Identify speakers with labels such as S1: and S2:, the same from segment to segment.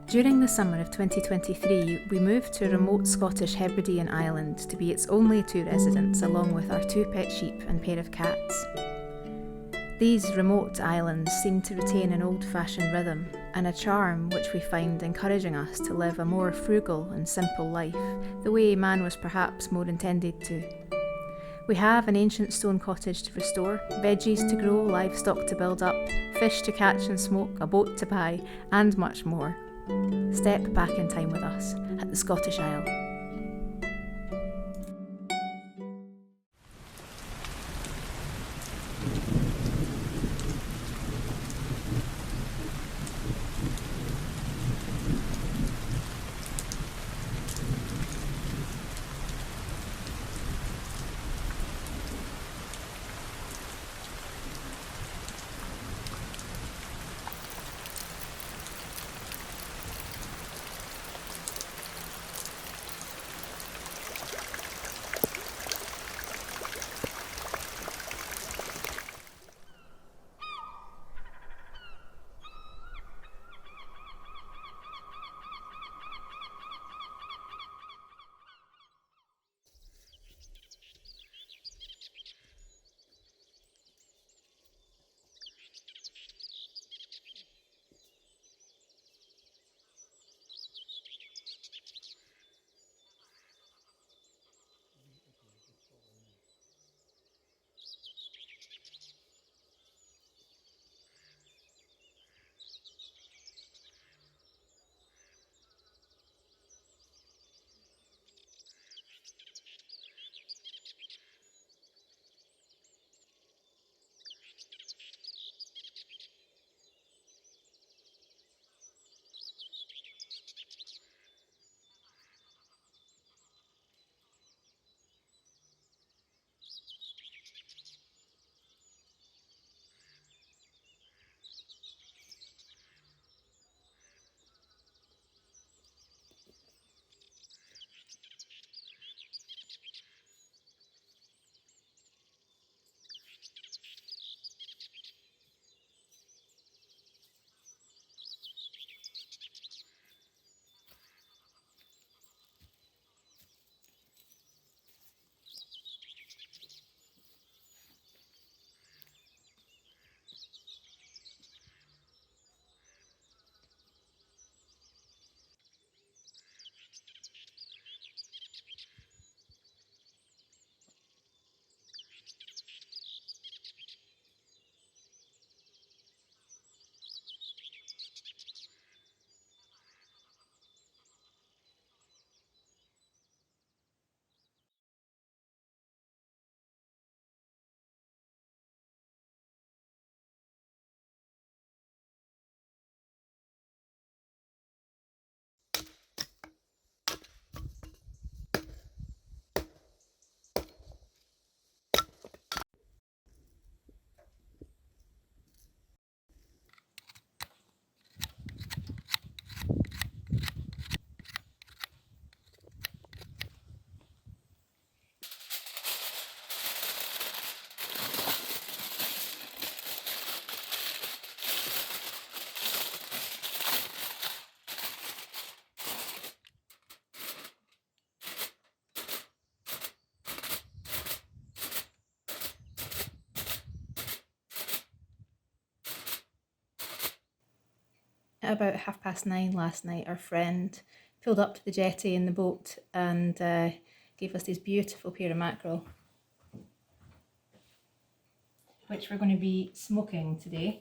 S1: During the summer of 2023, we moved to a remote Scottish Hebridean island to be its only two residents, along with our 2 pet sheep and pair of cats. These remote islands seem to retain an old-fashioned rhythm and a charm which we find encouraging us to live a more frugal and simple life, the way man was perhaps more intended to. We have an ancient stone cottage to restore, veggies to grow, livestock to build up, fish to catch and smoke, a boat to buy, and much more. Step back in time with us at the Scottish Isle. At about 9:30 last night, our friend pulled up to the jetty in the boat and gave us this beautiful pair of mackerel, which we're going to be smoking today.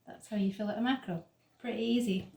S1: That's how you fillet a mackerel. Pretty easy.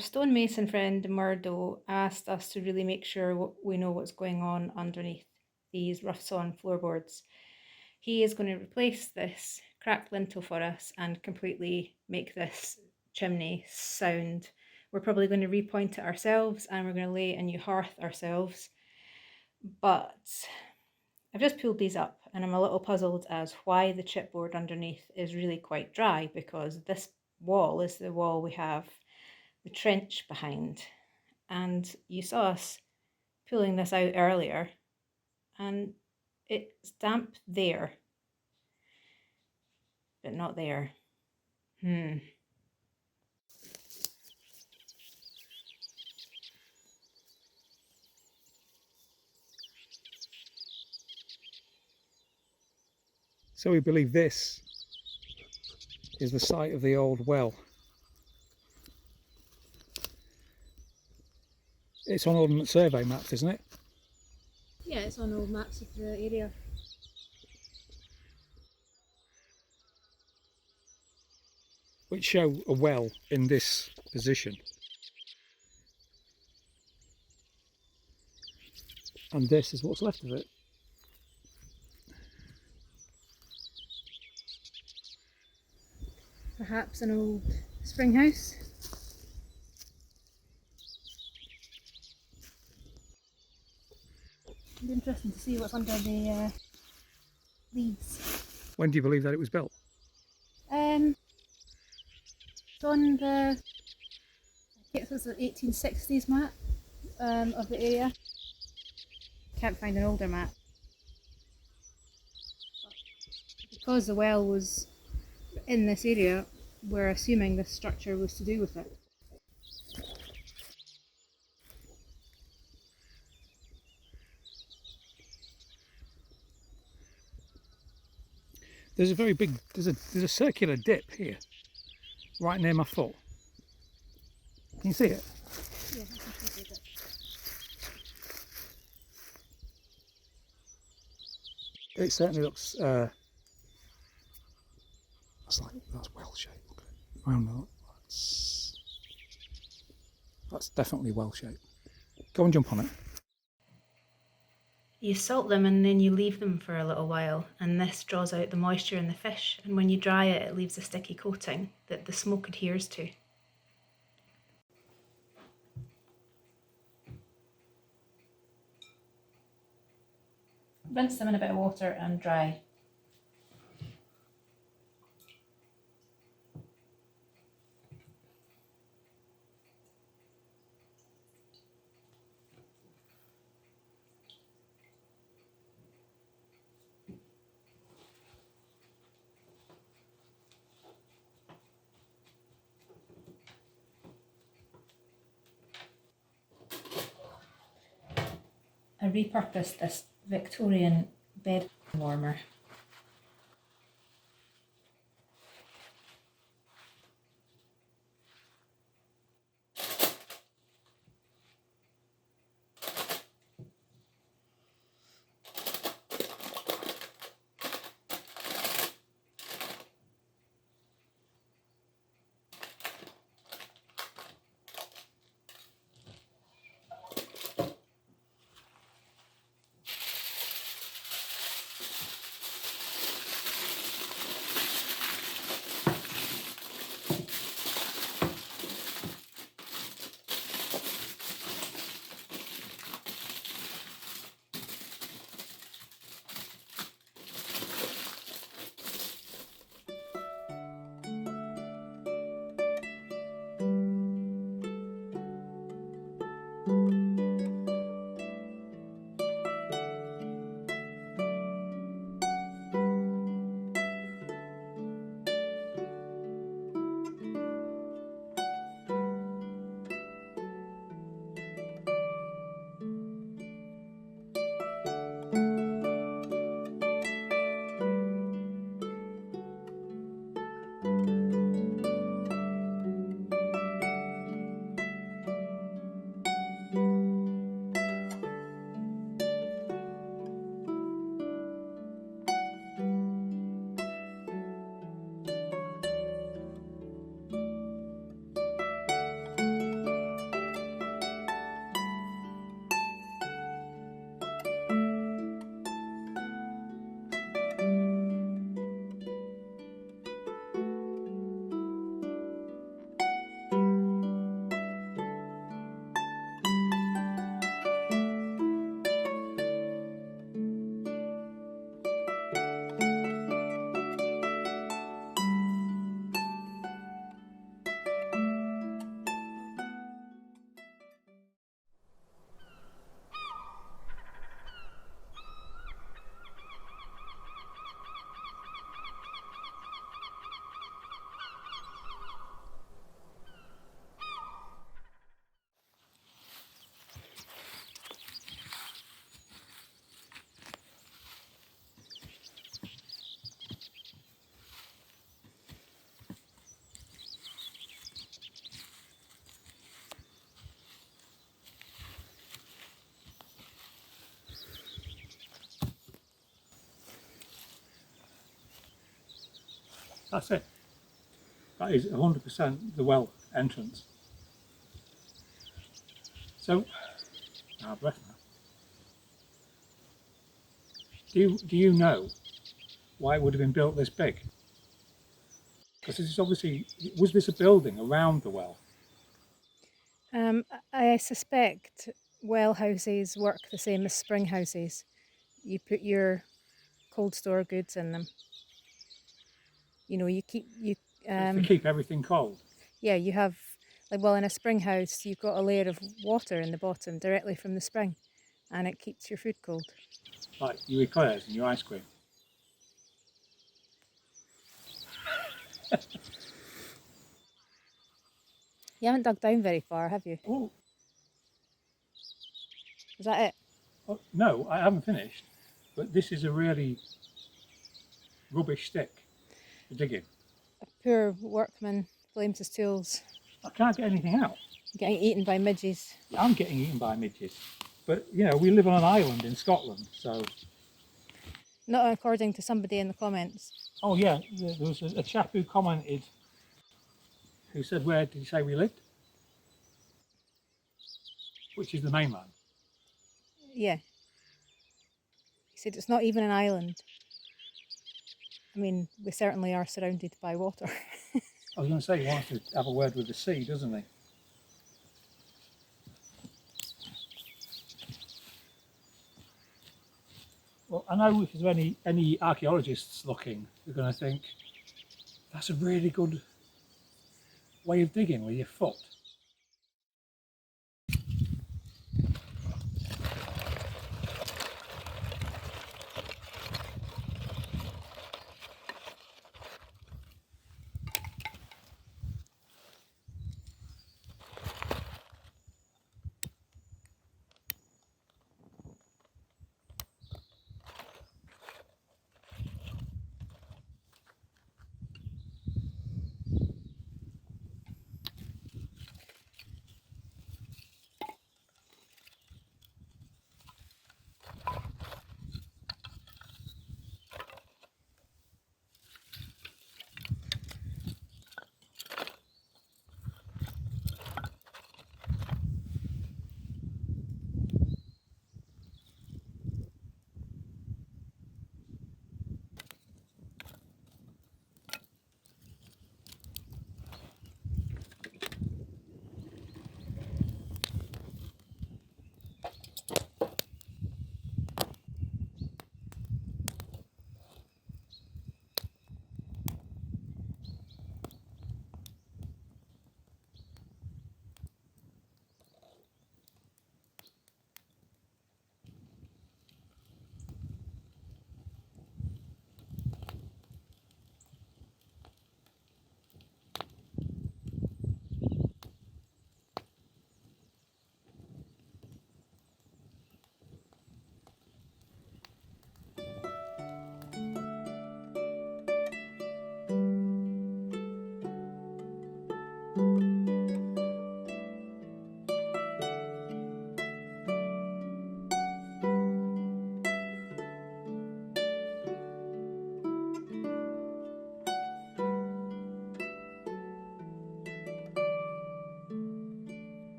S1: stonemason friend Murdo asked us to really make sure we know what's going on underneath these rough sawn floorboards. He is going to replace this cracked lintel for us and completely make this chimney sound. We're probably going to repoint it ourselves and we're going to lay a new hearth ourselves. But I've just pulled these up and I'm a little puzzled as why the chipboard underneath is really quite dry, because this wall is the wall we have the trench behind. And you saw us pulling this out earlier and it's damp there, but not there.
S2: So we believe this is the site of the old well. It's on Ordnance Survey maps, isn't it?
S1: Yeah, it's on old maps of the area.
S2: Which show a well in this position. And this is what's left of it.
S1: Perhaps an old spring house. It'd be interesting to see what's under the leaves.
S2: When do you believe that it was built?
S1: It's on the, I think it was the 1860s map of the area. Can't find an older map. But because the well was in this area, we're assuming this structure was to do with it.
S2: There's a very big, there's a circular dip here, right near my foot. Can you see it?
S1: Yeah, I can see it.
S2: It certainly looks, that's well shaped. Look at it. Oh no, that's definitely well shaped. Go and jump on it.
S1: You salt them and then you leave them for a little while, and this draws out the moisture in the fish, and when you dry it, it leaves a sticky coating that the smoke adheres to. Rinse them in a bit of water and dry. I repurposed this Victorian bed warmer.
S2: That's it. That is 100% the well entrance. So, out of breath now. Do you know why it would have been built this big? Because this is obviously, was this a building around the well?
S1: I suspect well houses work the same as spring houses. You put your cold store goods in them. You know, you keep you.
S2: It's to keep everything cold.
S1: Yeah, you have like well in a spring house, you've got a layer of water in the bottom directly from the spring, and it keeps your food cold.
S2: Like your eclairs and your ice cream.
S1: You haven't dug down very far, have you?
S2: Oh,
S1: Is that it?
S2: oh, no, I haven't finished. But this is a really rubbish stick for digging.
S1: A poor workman blames his tools.
S2: I can't get anything out.
S1: Getting eaten by midges.
S2: I'm getting eaten by midges. But, you know, we live on an island in Scotland, so...
S1: Not according to somebody in the comments.
S2: Oh, yeah, there was a chap who commented, who said, where did he say we lived? Which is the mainland.
S1: Yeah. He said it's not even an island. I mean, we certainly are surrounded by water.
S2: I was going to say, he wants to have a word with the sea, doesn't he? Well, I know if there's any archaeologists looking, they're going to think, that's a really good way of digging with your foot.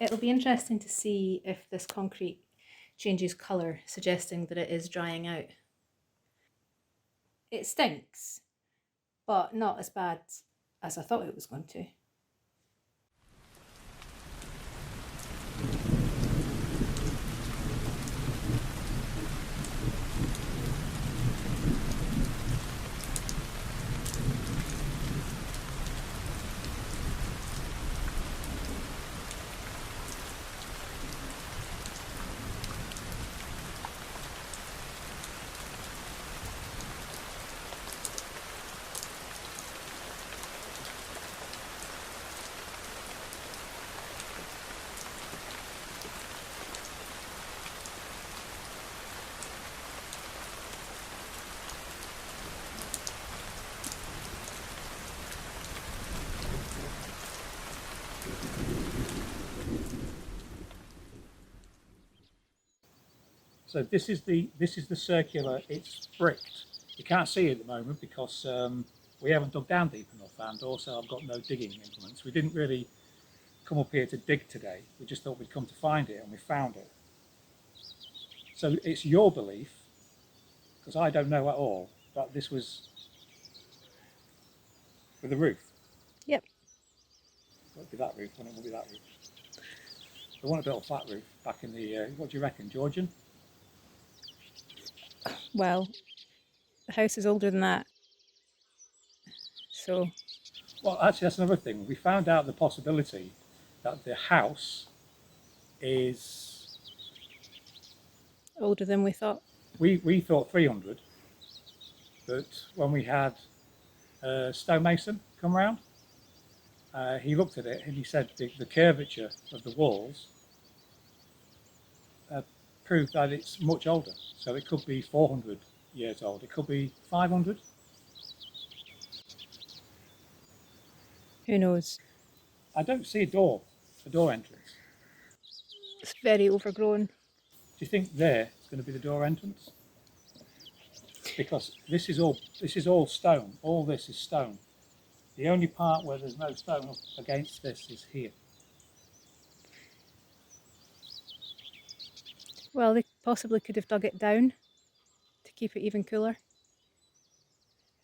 S1: It'll be interesting to see if this concrete changes colour, suggesting that it is drying out. It stinks, but not as bad as I thought it was going to.
S2: So this is the circular. It's bricked. You can't see it at the moment because we haven't dug down deep enough, and also I've got no digging implements. We didn't really come up here to dig today. We just thought we'd come to find it, and we found it. So it's your belief, because I don't know at all, that this was with the roof.
S1: Yep.
S2: It would be that roof, and it would be that roof. They want a bit of flat roof back in the, what do you reckon, Georgian?
S1: Well, the house is older than that. So,
S2: Well, actually, that's another thing. We found out the possibility that the house is,
S1: older than we thought.
S2: we thought 300, but when we had a stonemason come round, he looked at it and he said the curvature of the walls proved that it's much older. So it could be 400 years old. It could be 500.
S1: Who knows?
S2: I don't see a door entrance.
S1: It's very overgrown.
S2: Do you think there is going to be the door entrance? Because this is all stone. All this is stone. The only part where there's no stone up against this is here.
S1: Well, they possibly could have dug it down to keep it even cooler.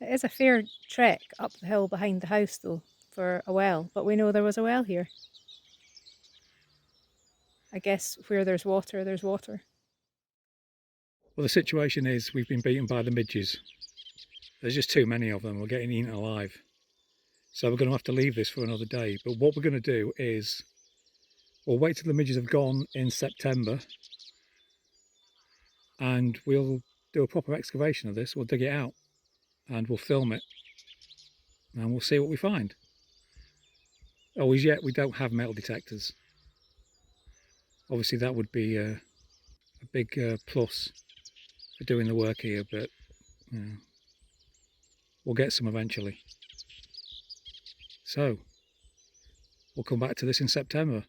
S1: It is a fair trek up the hill behind the house, though, for a well, but we know there was a well here. I guess where there's water, there's water.
S2: Well, the situation is we've been beaten by the midges. There's just too many of them. We're getting eaten alive. So we're going to have to leave this for another day. But what we're going to do is we'll wait till the midges have gone in September, and we'll do a proper excavation of this. We'll dig it out and we'll film it and we'll see what we find. Oh, as yet we don't have metal detectors. Obviously that would be a big plus for doing the work here, but you know, we'll get some eventually. So we'll come back to this in September.